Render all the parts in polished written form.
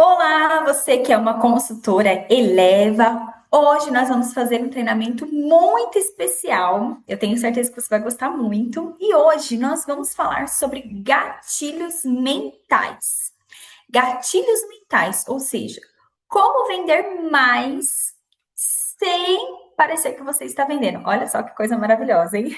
Olá, você que é uma consultora Eleva. Hoje nós vamos fazer um treinamento muito especial. Eu tenho certeza que você vai gostar muito. E hoje nós vamos falar sobre gatilhos mentais. Gatilhos mentais, ou seja, como vender mais sem parecer que você está vendendo. Olha só que coisa maravilhosa, hein?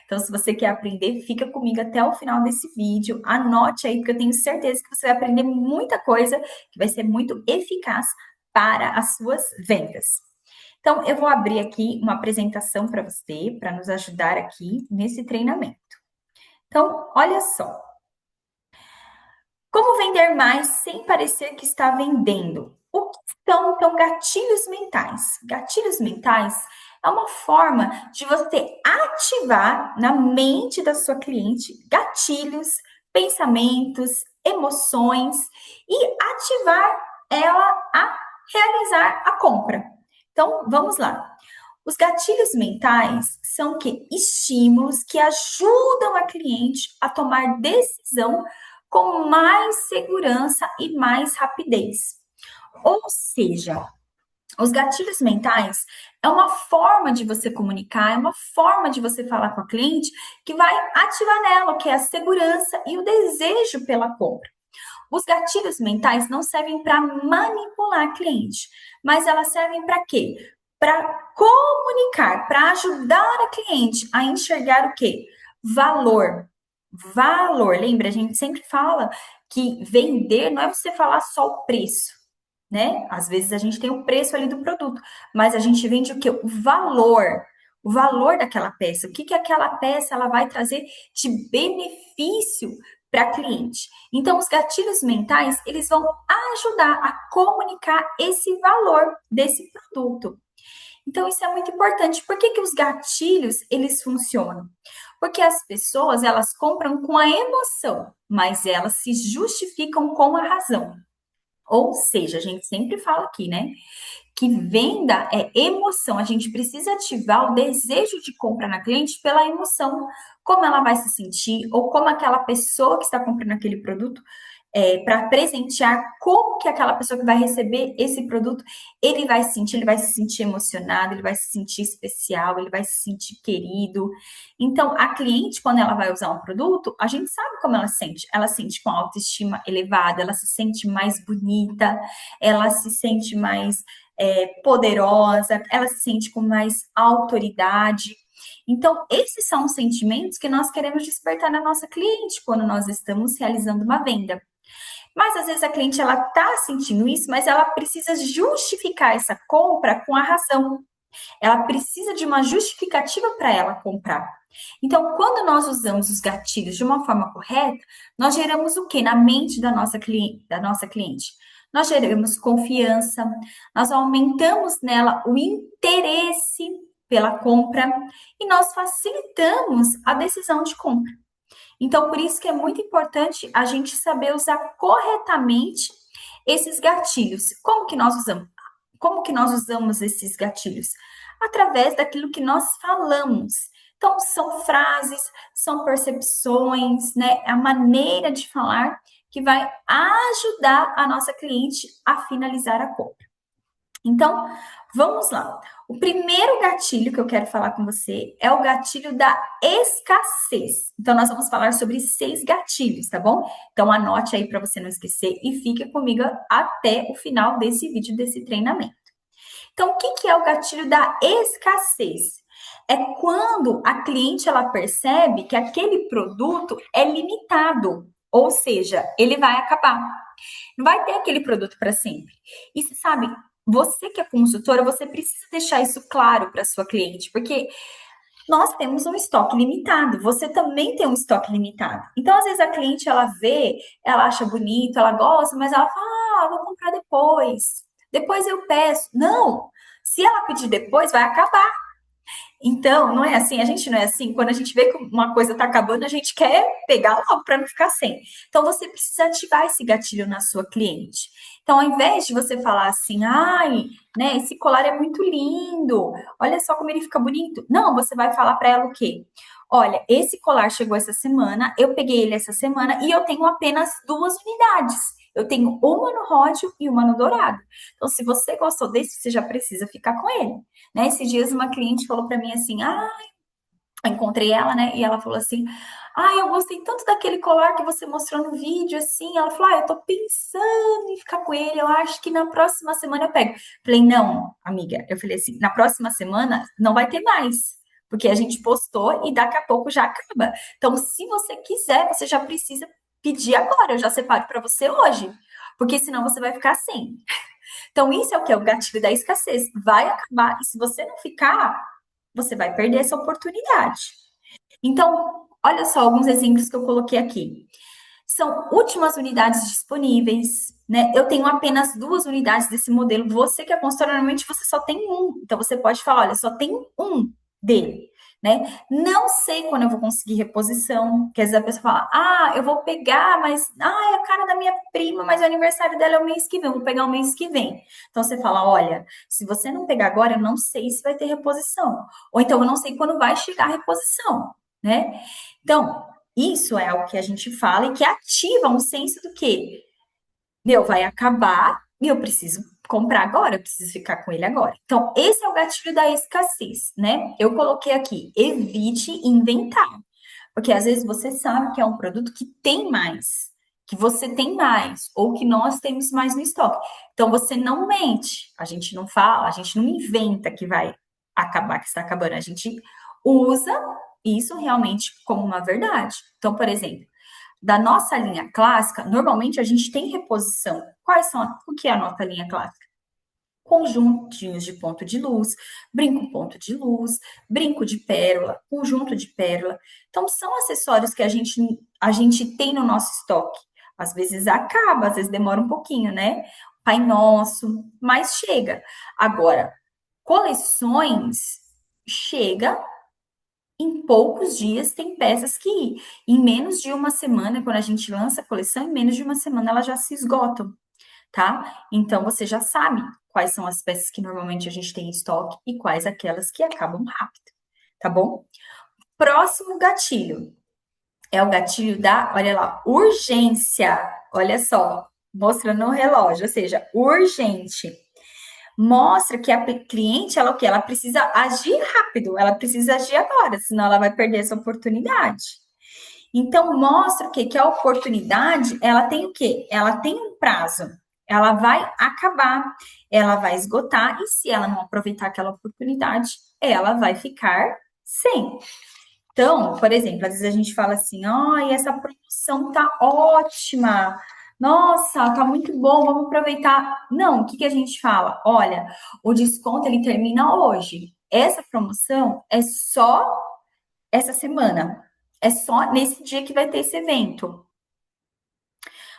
Então, se você quer aprender, fica comigo até o final desse vídeo. Anote aí, porque eu tenho certeza que você vai aprender muita coisa que vai ser muito eficaz para as suas vendas. Então, eu vou abrir aqui uma apresentação para você, para nos ajudar aqui nesse treinamento. Então, olha só. Como vender mais sem parecer que está vendendo? O que são, então, gatilhos mentais? Gatilhos mentais é uma forma de você ativar na mente da sua cliente gatilhos, pensamentos, emoções e ativar ela a realizar a compra. Então, vamos lá. Os gatilhos mentais são que estímulos que ajudam a cliente a tomar decisão com mais segurança e mais rapidez. Ou seja, os gatilhos mentais é uma forma de você comunicar, é uma forma de você falar com a cliente que vai ativar nela o que é a segurança e o desejo pela compra. Os gatilhos mentais não servem para manipular a cliente, mas elas servem para quê? Para comunicar, para ajudar a cliente a enxergar o quê? Valor. Valor. Lembra, a gente sempre fala que vender não é você falar só o preço, né? Às vezes a gente tem o preço ali do produto, mas a gente vende o quê? O valor daquela peça. O que que aquela peça ela vai trazer de benefício para a cliente? Então, os gatilhos mentais, eles vão ajudar a comunicar esse valor desse produto. Então, isso é muito importante. Por que que os gatilhos, eles funcionam? Porque as pessoas, elas compram com a emoção, mas elas se justificam com a razão. Ou seja, a gente sempre fala aqui, né? Que venda é emoção. A gente precisa ativar o desejo de compra na cliente pela emoção. Como ela vai se sentir, ou como aquela pessoa que está comprando aquele produto, para presentear, como que aquela pessoa que vai receber esse produto, ele vai se sentir emocionado, ele vai se sentir especial, ele vai se sentir querido. Então, a cliente, quando ela vai usar um produto, a gente sabe como ela se sente. Ela se sente com autoestima elevada, ela se sente mais bonita, ela se sente mais poderosa, ela se sente com mais autoridade. Então, esses são os sentimentos que nós queremos despertar na nossa cliente quando nós estamos realizando uma venda. Mas às vezes a cliente ela tá sentindo isso, mas ela precisa justificar essa compra com a razão. Ela precisa de uma justificativa para ela comprar. Então, quando nós usamos os gatilhos de uma forma correta, nós geramos o que na mente da nossa cliente? Nós geramos confiança, nós aumentamos nela o interesse pela compra e nós facilitamos a decisão de compra. Então, por isso que é muito importante a gente saber usar corretamente esses gatilhos. Como que nós usamos? Como que nós usamos esses gatilhos? Através daquilo que nós falamos. Então, são frases, são percepções, né? É a maneira de falar que vai ajudar a nossa cliente a finalizar a compra. Então, vamos lá. O primeiro gatilho que eu quero falar com você é o gatilho da escassez. Então, nós vamos falar sobre 6 gatilhos, tá bom? Então, anote aí para você não esquecer e fique comigo até o final desse vídeo, desse treinamento. Então, o que que é o gatilho da escassez? É quando a cliente ela percebe que aquele produto é limitado, ou seja, ele vai acabar. Não vai ter aquele produto para sempre. E você sabe, você que é consultora, você precisa deixar isso claro para sua cliente, porque nós temos um estoque limitado, você também tem um estoque limitado. Então, às vezes a cliente ela vê, ela acha bonito, ela gosta, mas ela fala: "Ah, vou comprar depois. Depois eu peço". Não. Se ela pedir depois, vai acabar. Então, não é assim, a gente não é assim, quando a gente vê que uma coisa está acabando, a gente quer pegar logo para não ficar sem. Então, você precisa ativar esse gatilho na sua cliente. Então, ao invés de você falar assim, ai, né, esse colar é muito lindo, olha só como ele fica bonito. Não, você vai falar para ela o quê? Olha, esse colar chegou essa semana, eu peguei ele essa semana e eu tenho apenas 2 unidades. Eu tenho uma no ródio e uma no dourado. Então, se você gostou desse, você já precisa ficar com ele, né? Esses dias uma cliente falou para mim assim: eu encontrei ela, né? E ela falou assim: eu gostei tanto daquele colar que você mostrou no vídeo, assim. Ela falou: eu tô pensando em ficar com ele. Eu acho que na próxima semana eu pego. Falei: não, amiga. Eu falei assim: na próxima semana não vai ter mais. Porque a gente postou e daqui a pouco já acaba. Então, se você quiser, você já precisa pedir agora. Eu já separo para você hoje. Porque senão você vai ficar sem. Então, isso é o que? É o gatilho da escassez. Vai acabar. E se você não ficar, você vai perder essa oportunidade. Então, olha só alguns exemplos que eu coloquei aqui. São últimas unidades disponíveis, né? Eu tenho apenas 2 unidades desse modelo. Você que é consultora, normalmente você só tem um. Então, você pode falar, olha, só tem um dele, né? Não sei quando eu vou conseguir reposição. Quer dizer, a pessoa fala, eu vou pegar, mas, é a cara da minha prima, mas o aniversário dela é o mês que vem, eu vou pegar o mês que vem. Então, você fala, olha, se você não pegar agora, eu não sei se vai ter reposição. Ou então, eu não sei quando vai chegar a reposição, né? Então, isso é o que a gente fala e que ativa um senso do que, meu, vai acabar e eu preciso comprar agora, eu preciso ficar com ele agora. Então, esse é o gatilho da escassez, né? Eu coloquei aqui, evite inventar. Porque às vezes você sabe que é um produto que tem mais, que você tem mais, ou que nós temos mais no estoque. Então você não mente, a gente não fala, a gente não inventa que vai acabar, que está acabando. A gente usa isso realmente como uma verdade. Então, por exemplo, da nossa linha clássica, normalmente a gente tem reposição. Quais são? O que é a nossa linha clássica? Conjuntinhos de ponto de luz, brinco ponto de luz, brinco de pérola, conjunto de pérola. Então, são acessórios que a gente tem no nosso estoque. Às vezes acaba, às vezes demora um pouquinho, né? Pai Nosso, mas chega. Agora, coleções chega em poucos dias, tem peças que em menos de uma semana, quando a gente lança a coleção, em menos de uma semana elas já se esgotam, tá? Então você já sabe quais são as peças que normalmente a gente tem em estoque e quais aquelas que acabam rápido, tá bom? Próximo gatilho é o gatilho da, olha lá, urgência. Olha só, mostrando no relógio, ou seja, urgente. Mostra que a cliente, ela o quê? Ela precisa agir rápido, ela precisa agir agora, senão ela vai perder essa oportunidade. Então, mostra o quê? Que a oportunidade, ela tem o quê? Ela tem um prazo. Ela vai acabar, ela vai esgotar, e se ela não aproveitar aquela oportunidade, ela vai ficar sem. Então, por exemplo, às vezes a gente fala assim, essa promoção tá ótima. Nossa, tá muito bom, vamos aproveitar. Não, o que que a gente fala? Olha, o desconto ele termina hoje. Essa promoção é só essa semana. É só nesse dia que vai ter esse evento.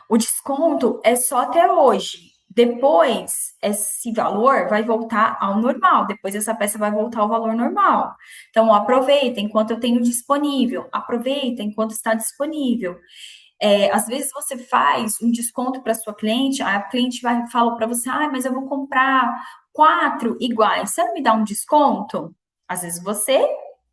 O desconto é só até hoje. Depois, esse valor vai voltar ao normal. Depois, essa peça vai voltar ao valor normal. Então, aproveita enquanto eu tenho disponível. Aproveita enquanto está disponível. Às vezes você faz um desconto para sua cliente, a cliente vai fala para você, mas eu vou comprar 4 iguais. Você não me dá um desconto? Às vezes você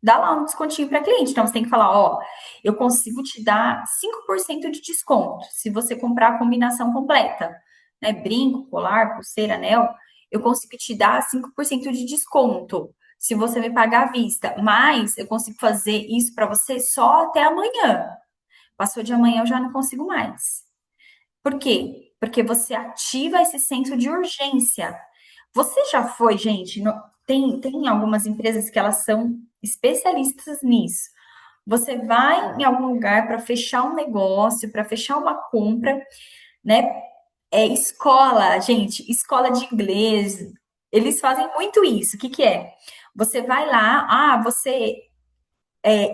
dá lá um descontinho para cliente. Então você tem que falar, eu consigo te dar 5% de desconto se você comprar a combinação completa, né? Brinco, colar, pulseira, anel, eu consigo te dar 5% de desconto se você me pagar à vista, mas eu consigo fazer isso para você só até amanhã. Passou de amanhã, eu já não consigo mais. Por quê? Porque você ativa esse senso de urgência. Você já foi, gente? Tem algumas empresas que elas são especialistas nisso. Você vai em algum lugar para fechar um negócio, para fechar uma compra, né? Escola, gente, escola de inglês. Eles fazem muito isso. O que que é? Você vai lá, você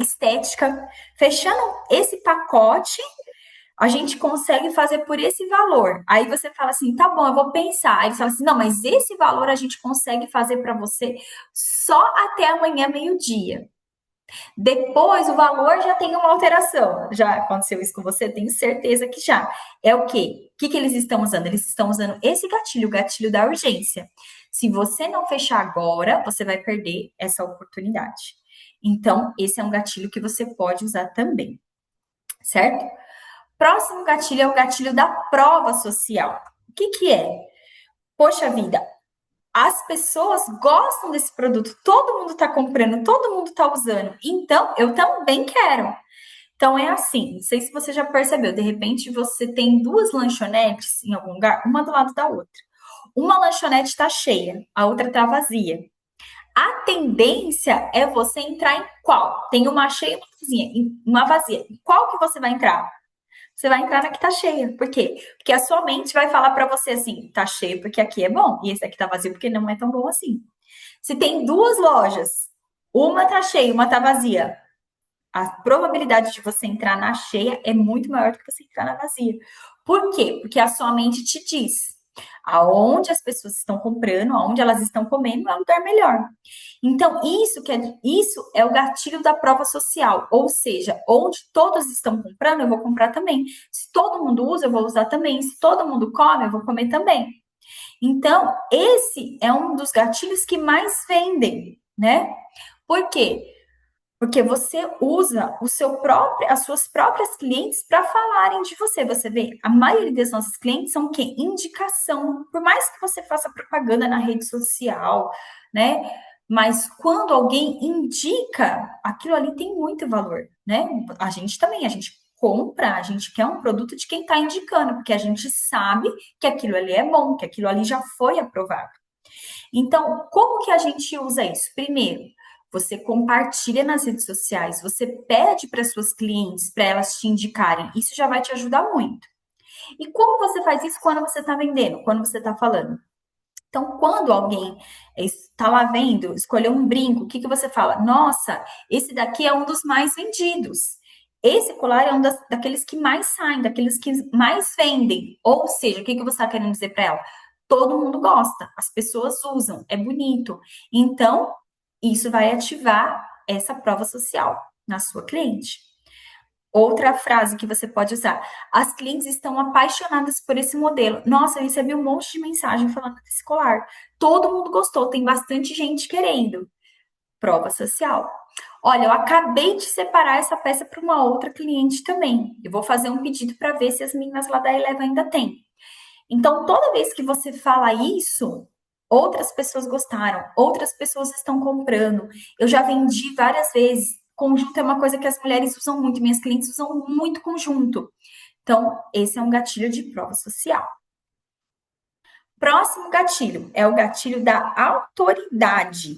estética, fechando esse pacote a gente consegue fazer por esse valor. Aí você fala assim, tá bom, eu vou pensar. Aí você fala assim, não, mas esse valor a gente consegue fazer para você só até amanhã, meio-dia. Depois o valor já tem uma alteração. Já aconteceu isso com você? Tenho certeza que já. É o quê? O que que eles estão usando? Eles estão usando esse gatilho, o gatilho da urgência. Se você não fechar agora, você vai perder essa oportunidade. Então, esse é um gatilho que você pode usar também, certo? Próximo gatilho é o gatilho da prova social. O que que é? Poxa vida, as pessoas gostam desse produto, todo mundo está comprando, todo mundo está usando, então eu também quero. Então é assim, não sei se você já percebeu, de repente você tem duas lanchonetes em algum lugar, uma do lado da outra. Uma lanchonete está cheia, a outra está vazia. A tendência é você entrar em qual? Tem uma cheia e uma vazia. Em qual que você vai entrar? Você vai entrar na que tá cheia. Por quê? Porque a sua mente vai falar para você assim, tá cheio porque aqui é bom, e esse aqui tá vazio porque não é tão bom assim. Se tem duas lojas, uma tá cheia, uma tá vazia, a probabilidade de você entrar na cheia é muito maior do que você entrar na vazia. Por quê? Porque a sua mente te diz aonde as pessoas estão comprando, aonde elas estão comendo é um lugar melhor. Então, isso é o gatilho da prova social, ou seja, onde todos estão comprando, eu vou comprar também. Se todo mundo usa, eu vou usar também. Se todo mundo come, eu vou comer também. Então, esse é um dos gatilhos que mais vendem, né? Por quê? Porque você usa as suas próprias clientes para falarem de você. Você vê, a maioria das nossas clientes são o quê? Indicação. Por mais que você faça propaganda na rede social, né? Mas quando alguém indica, aquilo ali tem muito valor, né? A gente também, a gente compra, a gente quer um produto de quem está indicando, porque a gente sabe que aquilo ali é bom, que aquilo ali já foi aprovado. Então, como que a gente usa isso? Primeiro, você compartilha nas redes sociais, você pede para suas clientes para elas te indicarem. Isso já vai te ajudar muito. E como você faz isso quando você está vendendo, quando você está falando? Então, quando alguém está lá vendo, escolheu um brinco, o que, que você fala? Nossa, esse daqui é um dos mais vendidos. Esse colar é um daqueles que mais saem, daqueles que mais vendem. Ou seja, o que, que você está querendo dizer para ela? Todo mundo gosta, as pessoas usam, é bonito. Então, isso vai ativar essa prova social na sua cliente. Outra frase que você pode usar: as clientes estão apaixonadas por esse modelo. Nossa, eu recebi um monte de mensagem falando desse colar. Todo mundo gostou, tem bastante gente querendo. Prova social. Olha, eu acabei de separar essa peça para uma outra cliente também. Eu vou fazer um pedido para ver se as meninas lá da Eleva ainda têm. Então, toda vez que você fala isso, outras pessoas gostaram, outras pessoas estão comprando. Eu já vendi várias vezes. Conjunto é uma coisa que as mulheres usam muito, minhas clientes usam muito conjunto. Então, esse é um gatilho de prova social. Próximo gatilho é o gatilho da autoridade.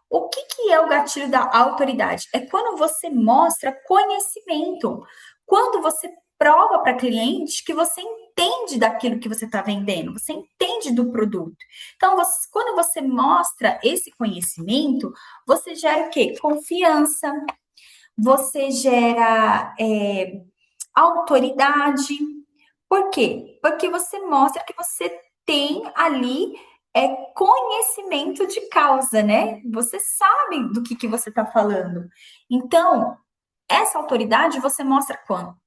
O que, que é o gatilho da autoridade? É quando você mostra conhecimento, quando você prova para cliente que você entende daquilo que você está vendendo, você entende do produto. Então, quando você mostra esse conhecimento, você gera o quê? Confiança, você gera autoridade. Por quê? Porque você mostra que você tem ali conhecimento de causa, né? Você sabe do que você está falando. Então, essa autoridade você mostra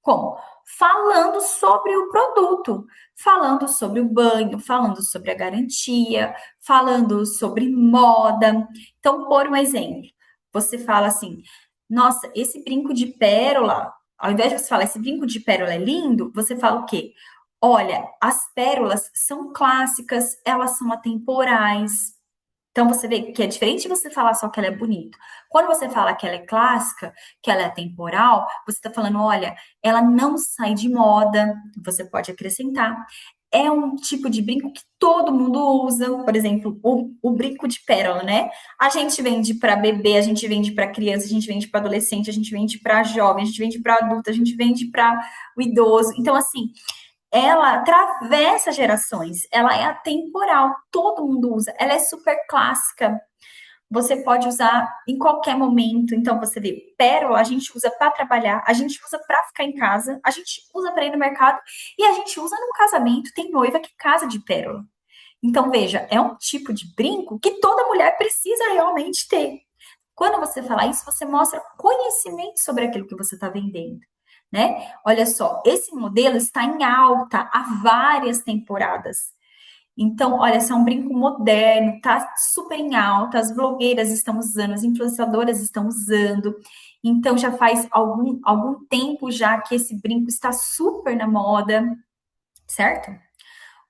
como? Falando sobre o produto, falando sobre o banho, falando sobre a garantia, falando sobre moda. Então, por um exemplo, você fala assim: nossa, esse brinco de pérola, ao invés de você falar esse brinco de pérola é lindo, você fala o quê? Olha, as pérolas são clássicas, elas são atemporais. Então você vê que é diferente de você falar só que ela é bonita. Quando você fala que ela é clássica, que ela é atemporal, você está falando, olha, ela não sai de moda. Você pode acrescentar. É um tipo de brinco que todo mundo usa, por exemplo, o brinco de pérola, né? A gente vende para bebê, a gente vende para criança, a gente vende para adolescente, a gente vende para jovem, a gente vende para adulto, a gente vende para o idoso. Então, assim, ela atravessa gerações, ela é atemporal, todo mundo usa, ela é super clássica. Você pode usar em qualquer momento. Então, você vê, pérola a gente usa para trabalhar, a gente usa para ficar em casa, a gente usa para ir no mercado e a gente usa num casamento. Tem noiva que casa de pérola. Então, veja, é um tipo de brinco que toda mulher precisa realmente ter. Quando você fala isso, você mostra conhecimento sobre aquilo que você está vendendo, né? Olha só, esse modelo está em alta há várias temporadas. Então, olha, esse é um brinco moderno, tá super em alta, as blogueiras estão usando, as influenciadoras estão usando. Então já faz algum tempo já que esse brinco está super na moda, certo?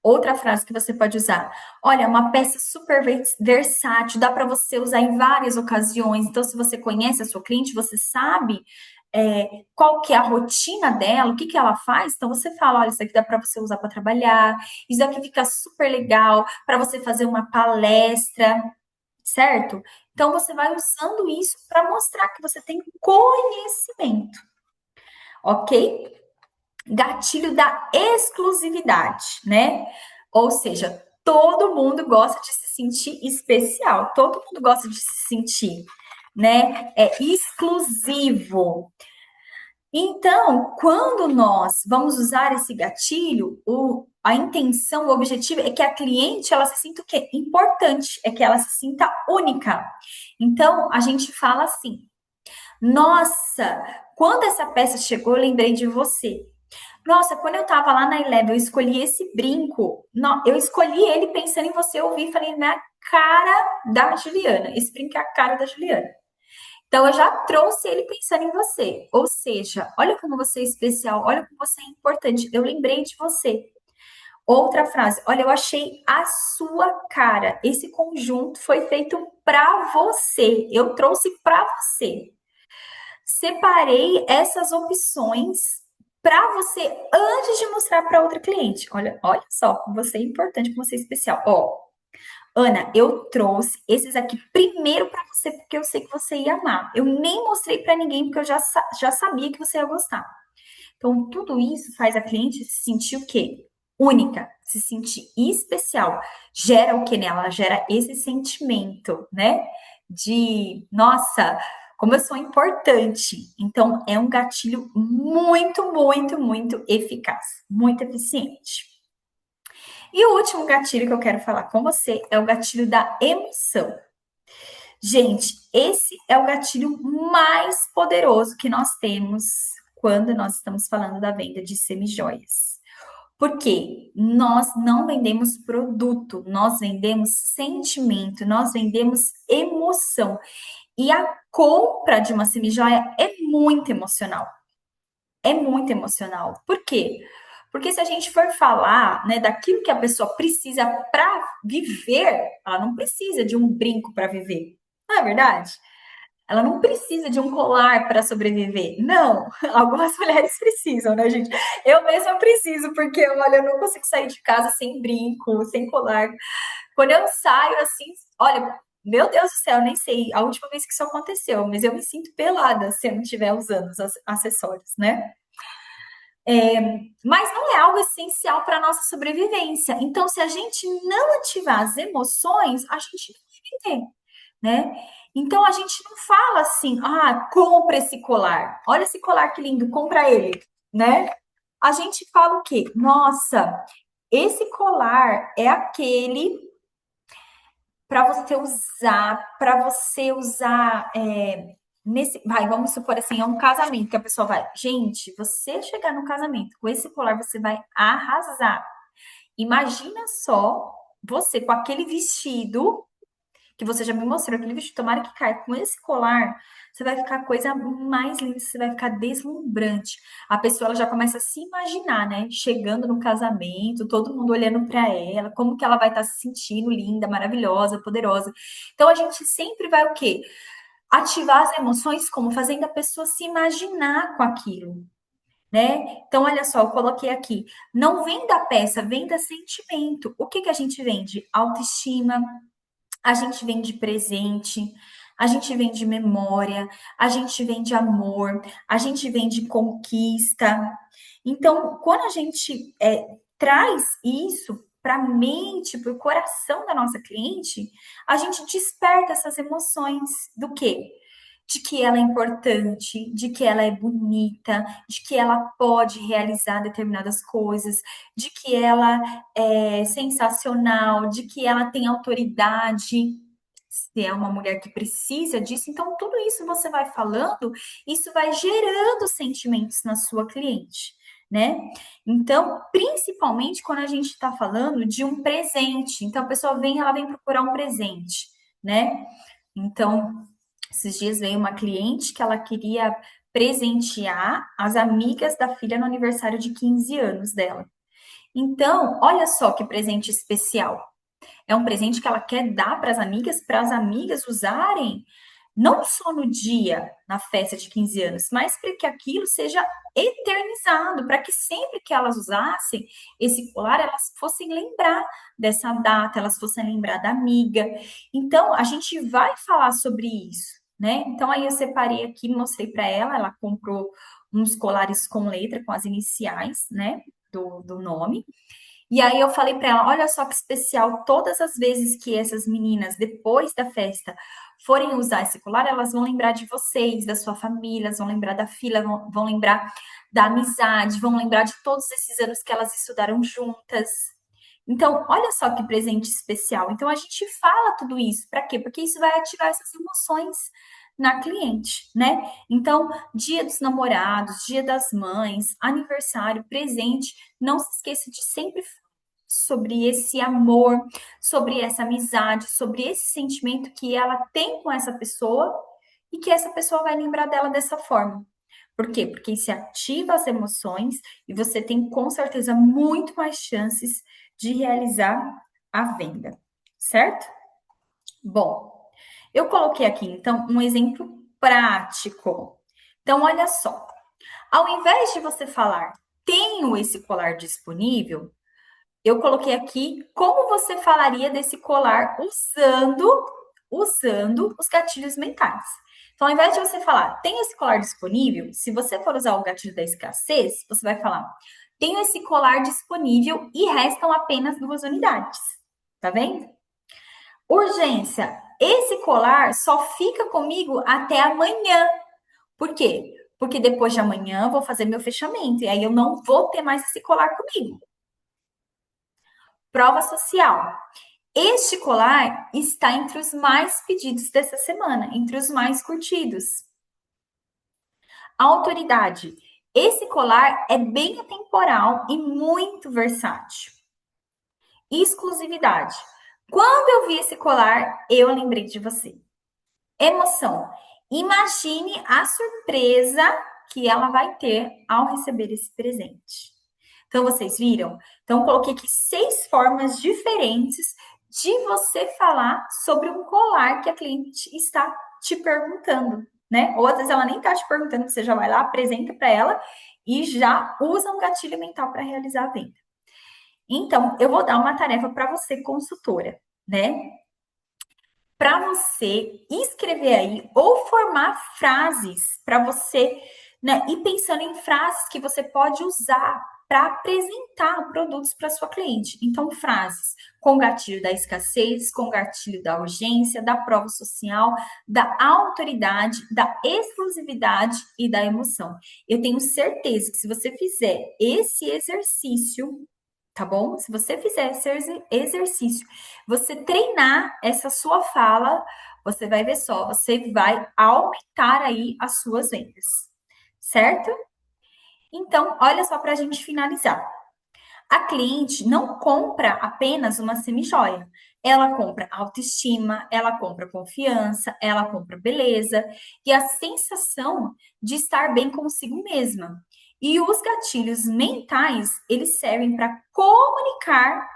Outra frase que você pode usar: olha, uma peça super versátil, dá para você usar em várias ocasiões. Então, se você conhece a sua cliente, você sabe qual que é a rotina dela, o que que ela faz. Então, você fala: olha, isso aqui dá para você usar para trabalhar, isso aqui fica super legal para você fazer uma palestra, certo? Então, você vai usando isso para mostrar que você tem conhecimento, ok? Gatilho da exclusividade, né? Ou seja, todo mundo gosta de se sentir especial, todo mundo gosta de se sentir, né? Exclusivo. Então, quando nós vamos usar esse gatilho, a intenção, o objetivo é que a cliente ela se sinta o quê? Importante, é que ela se sinta única. Então, a gente fala assim: nossa, quando essa peça chegou, eu lembrei de você. Nossa, quando eu tava lá na Eleven, eu escolhi esse brinco. Não, eu escolhi ele pensando em você. Eu vi e falei, na cara da Juliana. Esse brinco é a cara da Juliana. Então, eu já trouxe ele pensando em você. Ou seja, olha como você é especial, olha como você é importante. Eu lembrei de você. Outra frase, olha, eu achei a sua cara. Esse conjunto foi feito para você. Eu trouxe para você. Separei essas opções para você antes de mostrar para outra cliente. Olha só, como você é importante, como você é especial. Ó, Ana, eu trouxe esses aqui primeiro para você porque eu sei que você ia amar. Eu nem mostrei para ninguém porque eu já sabia que você ia gostar. Então, tudo isso faz a cliente se sentir o quê? Única, se sentir especial. Gera o que nela? Gera esse sentimento, né? De, nossa, como eu sou importante. Então, é um gatilho muito, muito, muito eficaz, muito eficiente. E o último gatilho que eu quero falar com você é o gatilho da emoção. Gente, esse é o gatilho mais poderoso que nós temos quando nós estamos falando da venda de semijoias. Porque nós não vendemos produto, nós vendemos sentimento, nós vendemos emoção. E a compra de uma semijoia é muito emocional. É muito emocional. Por quê? Porque se a gente for falar, né, daquilo que a pessoa precisa para viver, ela não precisa de um brinco para viver. Não é verdade? Ela não precisa de um colar para sobreviver. Não, algumas mulheres precisam, né, gente? Eu mesma preciso, porque, olha, eu não consigo sair de casa sem brinco, sem colar. Quando eu saio assim, olha, meu Deus do céu, nem sei a última vez que isso aconteceu, mas eu me sinto pelada se eu não estiver usando os acessórios, né? Mas não é algo essencial para a nossa sobrevivência. Então, se a gente não ativar as emoções, a gente não vai viver, né? Então a gente não fala assim, compra esse colar. Olha esse colar que lindo, compra ele, né? A gente fala o quê? Nossa, esse colar é aquele para você usar nesse, vamos supor assim, é um casamento que a pessoa vai, gente, você chegar no casamento com esse colar, você vai arrasar. Imagina só você com aquele vestido que você já me mostrou, aquele vestido, tomara que caia. Com esse colar, você vai ficar a coisa mais linda, você vai ficar deslumbrante. A pessoa ela já começa a se imaginar, né? Chegando no casamento, todo mundo olhando para ela, como que ela vai estar se sentindo linda, maravilhosa, poderosa. Então a gente sempre vai o quê? Ativar as emoções como fazendo a pessoa se imaginar com aquilo. Né? Então, olha só, eu coloquei aqui. Não venda peça, venda sentimento. O que que a gente vende? Autoestima, a gente vende presente, a gente vende memória, a gente vende amor, a gente vende conquista. Então, quando a gente traz isso para a mente, para o coração da nossa cliente, a gente desperta essas emoções do quê? De que ela é importante, de que ela é bonita, de que ela pode realizar determinadas coisas, de que ela é sensacional, de que ela tem autoridade, se é uma mulher que precisa disso. Então, tudo isso você vai falando, isso vai gerando sentimentos na sua cliente, né? Então, principalmente quando a gente está falando de um presente. Então, a pessoa vem, ela vem procurar um presente, né? Então, Esses dias veio uma cliente que ela queria presentear as amigas da filha no aniversário de 15 anos dela. Então, olha só que presente especial. É um presente que ela quer dar para as amigas usarem, não só no dia, na festa de 15 anos, mas para que aquilo seja eternizado, para que sempre que elas usassem esse colar, elas fossem lembrar dessa data, elas fossem lembrar da amiga. Então, a gente vai falar sobre isso, né? Então, aí eu separei aqui, mostrei para ela, ela comprou uns colares com letra, com as iniciais, né, do nome. E aí eu falei para ela, olha só que especial, todas as vezes que essas meninas, depois da festa, forem usar esse colar, elas vão lembrar de vocês, da sua família, elas vão lembrar da filha, vão lembrar da amizade, vão lembrar de todos esses anos que elas estudaram juntas. Então, olha só que presente especial. Então, a gente fala tudo isso. Para quê? Porque isso vai ativar essas emoções na cliente, né? Então, dia dos namorados, dia das mães, aniversário, presente, não se esqueça de sempre sobre esse amor, sobre essa amizade, sobre esse sentimento que ela tem com essa pessoa e que essa pessoa vai lembrar dela dessa forma. Por quê? Porque isso ativa as emoções e você tem com certeza muito mais chances de realizar a venda, certo? Bom, eu coloquei aqui então um exemplo prático. Então, olha só, ao invés de você falar tenho esse colar disponível, eu coloquei aqui como você falaria desse colar usando os gatilhos mentais. Então, ao invés de você falar, tem esse colar disponível, se você for usar o gatilho da escassez, você vai falar, tenho esse colar disponível e restam apenas 2 unidades. Tá vendo? Urgência. Esse colar só fica comigo até amanhã. Por quê? Porque depois de amanhã eu vou fazer meu fechamento e aí eu não vou ter mais esse colar comigo. Prova social. Este colar está entre os mais pedidos dessa semana, entre os mais curtidos. Autoridade. Esse colar é bem atemporal e muito versátil. Exclusividade. Quando eu vi esse colar, eu lembrei de você. Emoção. Imagine a surpresa que ela vai ter ao receber esse presente. Então, vocês viram? Então, coloquei aqui 6 formas diferentes de você falar sobre um colar que a cliente está te perguntando, né? Ou às vezes ela nem está te perguntando, você já vai lá, apresenta para ela e já usa um gatilho mental para realizar a venda. Então, eu vou dar uma tarefa para você, consultora, né? Para você escrever aí ou formar frases para você, né, ir pensando em frases que você pode usar para apresentar produtos para sua cliente. Então, frases com gatilho da escassez, com gatilho da urgência, da prova social, da autoridade, da exclusividade e da emoção. Eu tenho certeza que se você fizer esse exercício, tá bom? Se você fizer esse exercício, você treinar essa sua fala, você vai ver só, você vai aumentar aí as suas vendas, certo? Então, olha só para a gente finalizar. A cliente não compra apenas uma semijoia. Ela compra autoestima, ela compra confiança, ela compra beleza e a sensação de estar bem consigo mesma. E os gatilhos mentais, eles servem para comunicar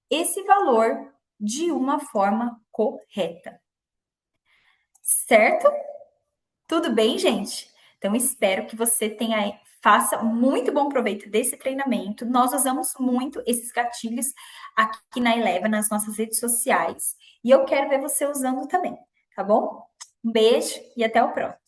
esse valor de uma forma correta. Certo? Tudo bem, gente? Então, espero que você tenha, faça muito bom proveito desse treinamento. Nós usamos muito esses gatilhos aqui na Eleva, nas nossas redes sociais. E eu quero ver você usando também, tá bom? Um beijo e até o próximo.